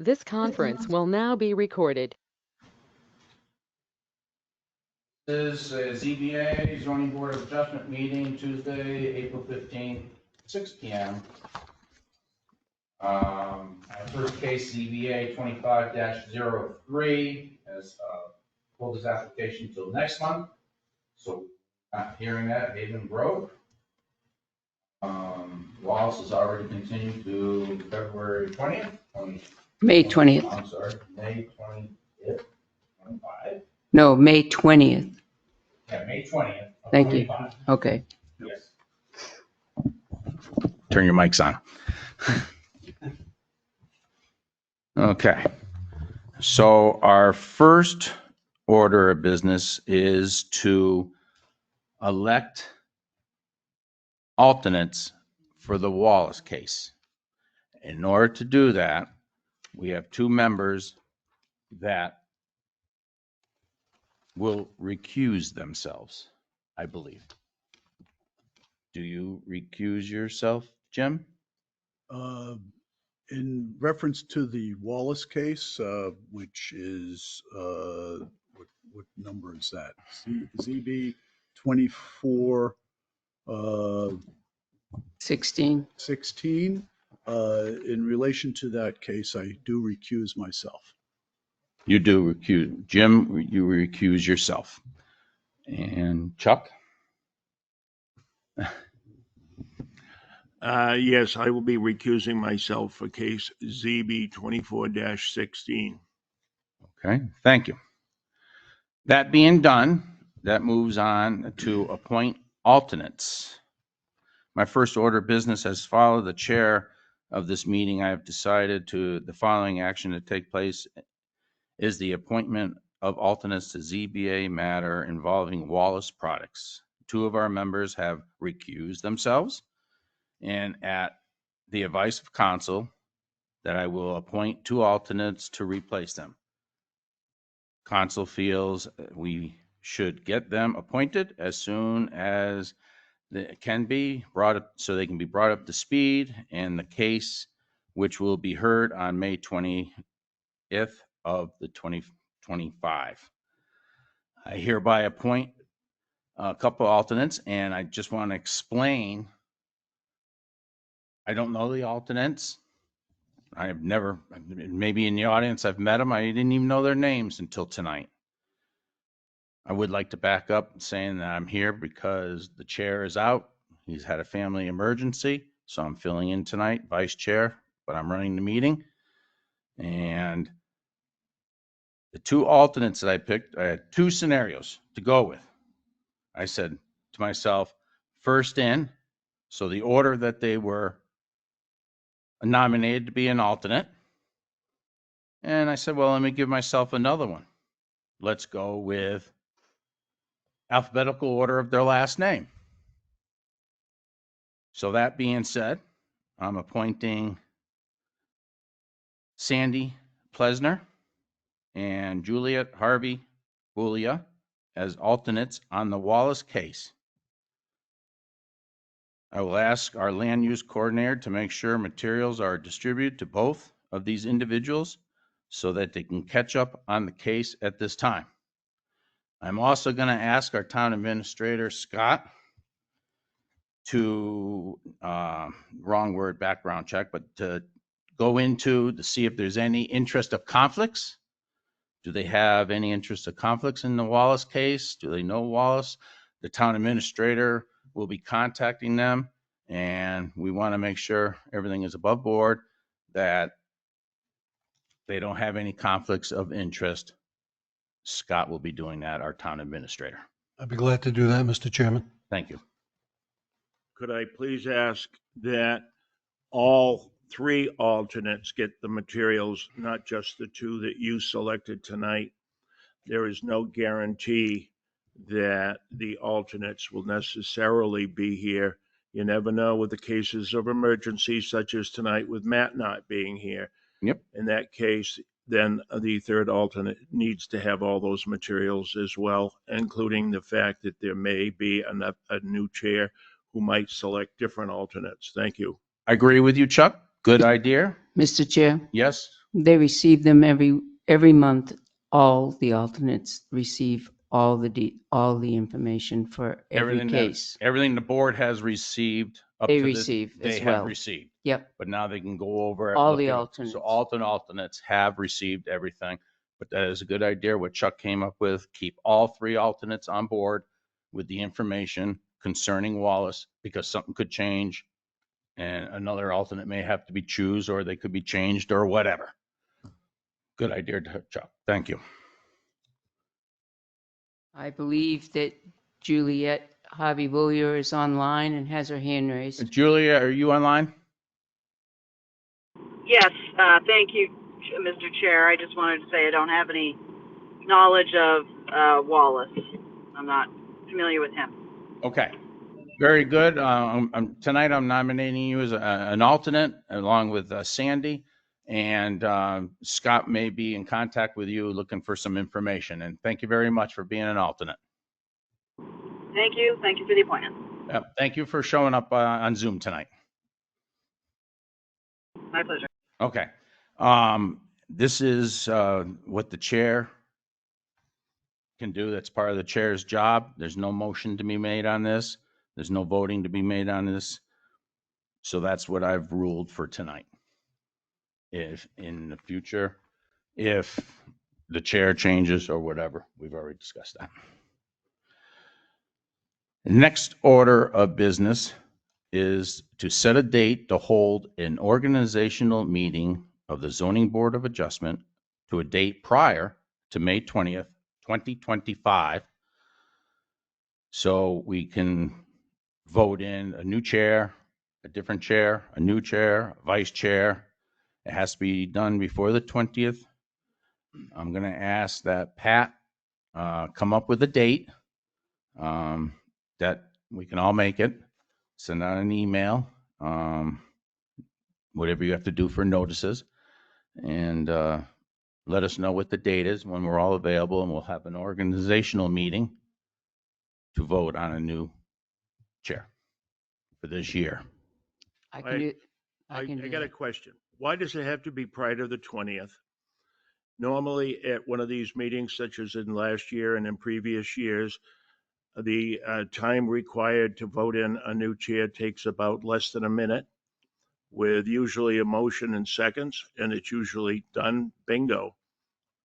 This conference will now be recorded. This is ZBA Zoning Board of Adjustment meeting Tuesday, April 15th, 6 p.m. Our first case, ZBA 25-03, has pulled his application until next month. So not hearing that, Haven Grove. Wallace is already continued to February 20th. May 20th. I'm sorry, May 20th, 25. No, May 20th. Yeah, May 20th. Thank you. 25. Okay. Yes. Turn your mics on. Okay. So our first order of business is to elect alternates for the Wallace case. In order to do that, we have two members that will recuse themselves, I believe. Do you recuse yourself, Jim? In reference to the Wallace case, which is, what number is that? ZB 24, 16. 16. In relation to that case, I do recuse myself. You do recuse. Jim, you recuse yourself. And Chuck? Yes, I will be recusing myself for case ZB 24-16. Okay, thank you. That being done, that moves on to appoint alternates. My first order of business as follows. The chair of this meeting, I have decided to the following action to take place is the appointment of alternates to ZBA matter involving Wallace products. Two of our members have recused themselves, and at the advice of council, that I will appoint two alternates to replace them. Council feels we should get them appointed as soon as it can be brought up, so they can be brought up to speed, and the case, which will be heard on May 20th of the 2025. I hereby appoint a couple alternates, and I just want to explain. I don't know the alternates. I have never, maybe in the audience I've met them. I didn't even know their names until tonight. I would like to back up saying that I'm here because the chair is out. He's had a family emergency, so I'm filling in tonight, vice chair, but I'm running the meeting. And the two alternates that I picked, I had two scenarios to go with. I said to myself, first in, so the order that they were nominated to be an alternate. And I said, well, let me give myself another one. Let's go with alphabetical order of their last name. So that being said, I'm appointing Sandy Plesner and Juliet Harvey Bulia as alternates on the Wallace case. I will ask our land use coordinator to make sure materials are distributed to both of these individuals so that they can catch up on the case at this time. I'm also going to ask our town administrator, Scott, to, wrong word, background check, but to go into to see if there's any interest of conflicts. Do they have any interest of conflicts in the Wallace case? Do they know Wallace? The town administrator will be contacting them, and we want to make sure everything is above board, that they don't have any conflicts of interest. Scott will be doing that, our town administrator. I'd be glad to do that, Mr. Chairman. Thank you. Could I please ask that all three alternates get the materials, not just the two that you selected tonight? There is no guarantee that the alternates will necessarily be here. You never know with the cases of emergency such as tonight with Matt not being here. Yep. In that case, then the third alternate needs to have all those materials as well, including the fact that there may be a new chair who might select different alternates. Thank you. I agree with you, Chuck. Good idea. Mr. Chair, Yes. They receive them every month. All the alternates receive all the information for every case. Everything the board has received up They to this, receive they as have well. received. Yep, But now they can go over it. all look the at it. alternates. So alternates have received everything. But that is a good idea what Chuck came up with. Keep all 3 alternates on board with the information concerning Wallace, because something could change and another alternate may have to be choose, or they could be changed or whatever. Good idea, Chuck. Thank you. I believe that Juliet Harvey-Willier is online and has her hand raised. Julia, are you online? Yes, thank you, Mr. Chair. I just wanted to say I don't have any knowledge of Wallace. I'm not familiar with him. Okay. Very good. Tonight I'm nominating you as an alternate along with Sandy, and Scott may be in contact with you looking for some information. And thank you very much for being an alternate. Thank you. Thank you for the appointment. Thank you for showing up on Zoom tonight. My pleasure. Okay. This is what the chair can do. That's part of the chair's job. There's no motion to be made on this. There's no voting to be made on this. So that's what I've ruled for tonight. If in the future, if the chair changes or whatever, we've already discussed that. Next order of business is to set a date to hold an organizational meeting of the Zoning Board of Adjustment to a date prior to May 20th, 2025. So we can vote in a new chair, a different chair, a new chair, a vice chair. It has to be done before the 20th. I'm going to ask that Pat come up with a date that we can all make it. Send out an email, whatever you have to do for notices, and let us know what the date is when we're all available, and we'll have an organizational meeting to vote on a new chair for this year. I can do. I can do got a that. question. Why does it have to be prior to the 20th? Normally, at one of these meetings, such as in last year and in previous years, the time required to vote in a new chair takes about less than a minute, with usually a motion and seconds, and it's usually done, bingo.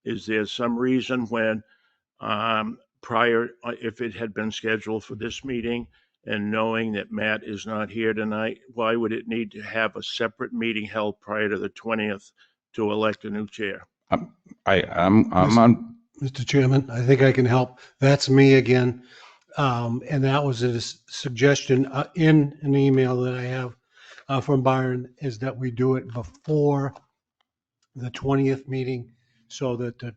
Is there some reason when prior, if it had been scheduled for this meeting and knowing that Matt is not here tonight, why would it need to have a separate meeting held prior to the 20th to elect a new chair? I'm on. Mr. Chairman, I think I can help. That's me again. And that was a suggestion in an email that I have from Byron, is that we do it before the 20th meeting, so that the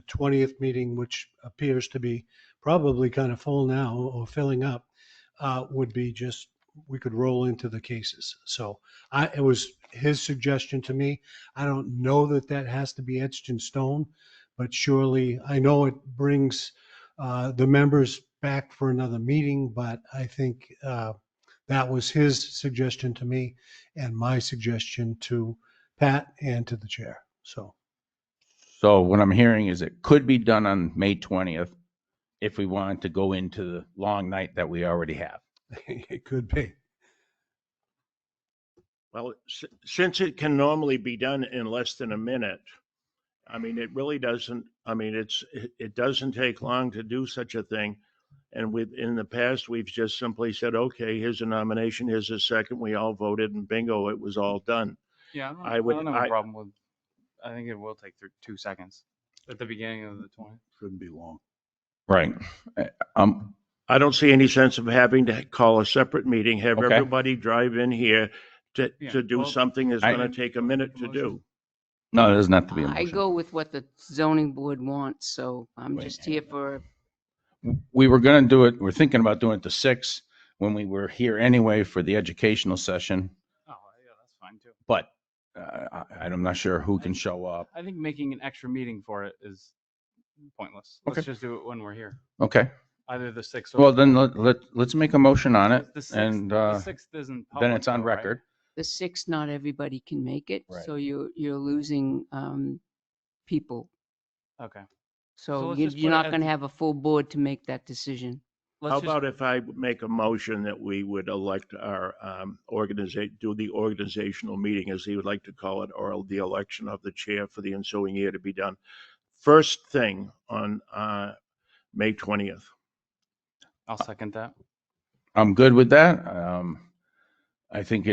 20th meeting, which appears to be probably kind of full now or filling up, would be just, we could roll into the cases. So it was his suggestion to me. I don't know that that has to be etched in stone, but surely, I know it brings the members back for another meeting, but I think that was his suggestion to me and my suggestion to Pat and to the chair. So So what I'm hearing is it could be done on May 20th if we wanted to go into the long night that we already have. it could be. Well, since it can normally be done in less than a minute, I mean, it really doesn't, I mean, it doesn't take long to do such a thing. And in the past, we've just simply said, okay, here's a nomination, here's a second, we all voted, and bingo, it was all done. Yeah, I I would- don't have a I- problem with. I think it will take 2 seconds at the beginning of the 20. Shouldn't be long. Right. I don't see any sense of having to call a separate meeting, have Okay. everybody drive in here to Yeah, do well, something that's I- going to take a minute to do. No, it doesn't have to be a I motion. go with what the zoning board wants, so I'm Wait, just here for. We were going to do it, we're thinking about doing it to 6 when we were here anyway for the educational session, Oh, yeah, that's fine too. but I'm not sure who can show up. I think making an extra meeting for it is pointless. Let's Okay. just do it when we're here. Okay. Either the 6th or Well, then let's make a motion on it, the 6th, and the 6th isn't then it's public, on though, right? record. The 6th, not everybody can make it, Right. so you're losing people. Okay. So let's you- just you're put it not at going to the- have a full board to make that decision. Let's How just, about if I make a motion that we would elect our do the organizational meeting, as he would like to call it, or the election of the chair for the ensuing year to be done first thing on May 20th. I'll second that. I'm good with that. I think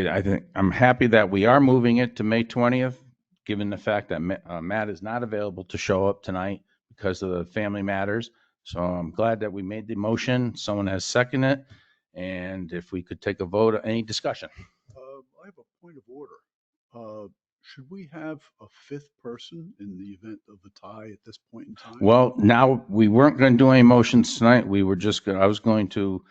I'm happy that we are moving it to May 20th, given the fact that Matt is not available to show up tonight because of the family matters. So I'm glad that we made the motion. Someone has seconded it. And if we could take a vote, any discussion? I have a point of order. Should we have a fifth person in the event of a tie at this point in time? Well, now we weren't going to do any motions tonight. We were just I was going to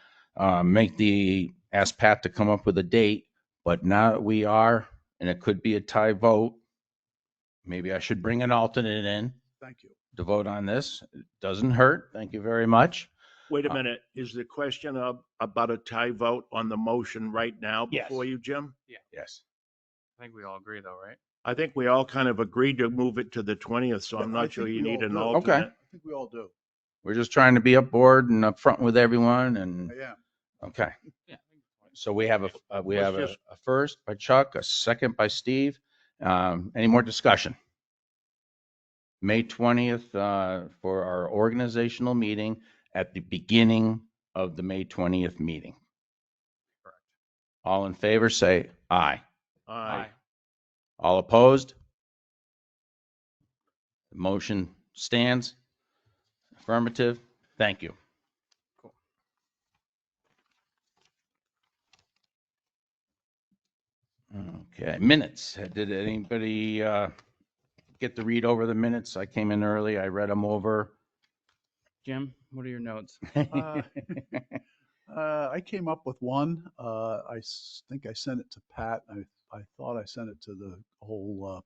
ask Pat to come up with a date, but now that we are, and it could be a tie vote, maybe I should bring an alternate in Thank you. to vote on this. It doesn't hurt. Thank you very much. Wait a minute. Is the question about a tie vote on the motion right now before you, Jim? Yes. I think we all agree, though, right? I think we all kind of agreed to move it to the 20th, so I'm I not sure think you we need all an do. alternate. Okay. I think we all do. We're just trying to be upboard and upfront with everyone. And I am. okay. Yeah. So we have Let's just- a first by Chuck, a second by Steve. Any more discussion? May 20th for our organizational meeting at the beginning of the May 20th meeting. Correct. All in favor, say aye. Aye. All opposed? The motion stands. Affirmative. Thank you. Cool. Okay, minutes. Did anybody get to read over the minutes? I came in early. I read them over. Jim, what are your notes? I came up with one. Think I sent it to Pat. I thought I sent it to the whole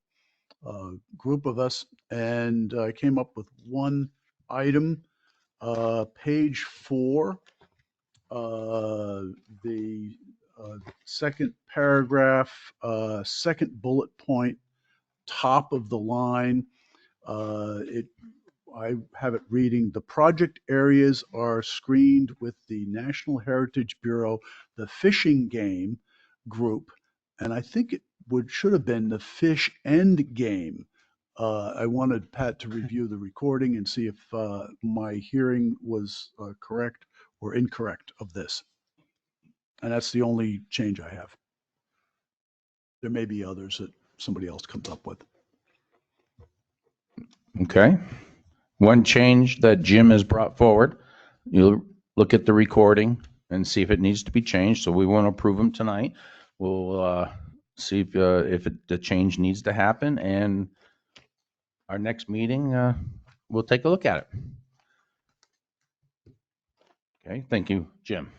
group of us, and I came up with one item. Page 4, the second paragraph, second bullet point, top of the line. I have it reading, the project areas are screened with the National Heritage Bureau, the fishing game group, and I think it should have been the fish and game. I wanted Pat to review the recording and see if my hearing was correct or incorrect of this. And that's the only change I have. There may be others that somebody else comes up with. Okay. One change that Jim has brought forward, you'll look at the recording and see if it needs to be changed. So we won't approve them tonight. We'll see if the change needs to happen. And our next meeting, we'll take a look at it. Okay. Thank you, Jim.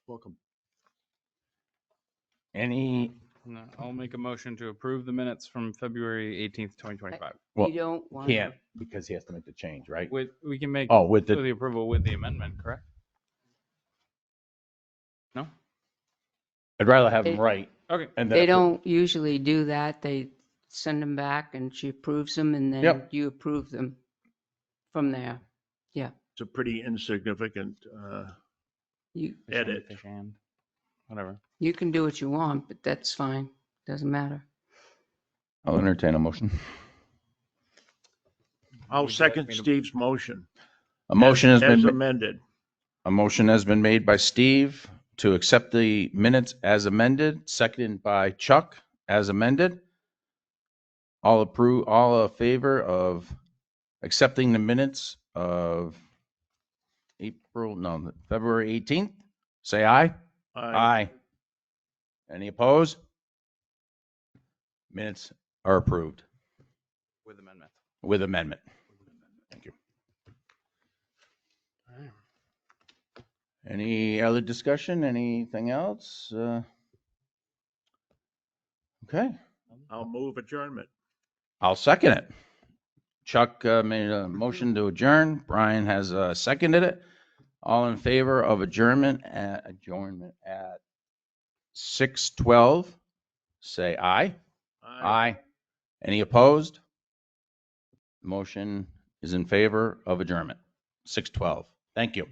Welcome. Any, No, I'll make a motion to approve the minutes from February 18th, 2025. well, You don't want can't because he has to make the change, right? We can make Oh, with the the, approval with the amendment, correct? No? I'd rather have them It- right. Okay. And then They approve. don't usually do that. They send them back and she approves them and then Yep. you approve them from there. It's a pretty insignificant You, Fish and, edit. fish and, whatever. you can do what you want, but that's fine. Doesn't matter. I'll entertain a motion. I'll Would you like second me to- Steve's motion. A motion has As been, amended. a motion has been made by Steve to accept the minutes as amended, seconded by Chuck as amended. All in favor of accepting the minutes of February 18th? Say aye. Aye. Any opposed? Minutes are approved With amendment. with amendment. Thank you. Any other discussion? Anything else? Okay, I'll move adjournment. I'll second it. Chuck made a motion to adjourn. Brian has seconded it. All in favor of adjournment at 6:12. say aye. Aye. Any opposed? Motion is in favor of adjournment. 6:12. Thank you.